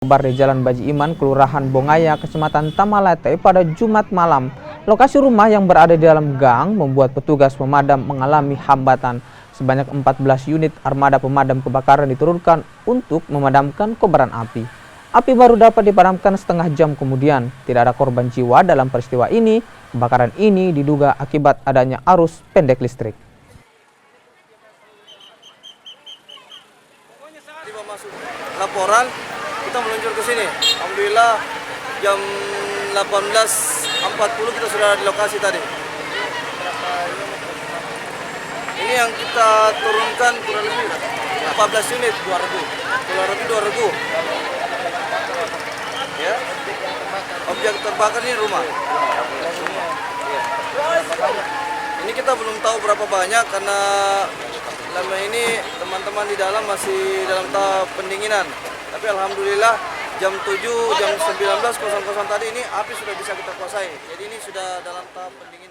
Bar di Jalan Baji Iman, Kelurahan Bongaya, Kecamatan Tamalate pada Jumat malam. Lokasi rumah yang berada di dalam gang membuat petugas pemadam mengalami hambatan. Sebanyak 14 unit armada pemadam kebakaran diturunkan untuk memadamkan kobaran api. Api baru dapat dipadamkan setengah jam kemudian. Tidak ada korban jiwa dalam peristiwa ini. Kebakaran ini diduga akibat adanya arus pendek listrik. Tiba masuk laporan, kita meluncur ke sini. Alhamdulillah jam 18.40 kita sudah di lokasi tadi. Ini yang kita turunkan kurang lebih 14 unit, 2.000. Ya. Objek terbakar ini rumah. Ini kita belum tahu berapa banyak karena lama ini teman-teman di dalam masih dalam tahap pendinginan. Tapi alhamdulillah jam 7, jam 19.00 tadi ini api sudah bisa kita kuasai. Jadi ini sudah dalam tahap pendinginan.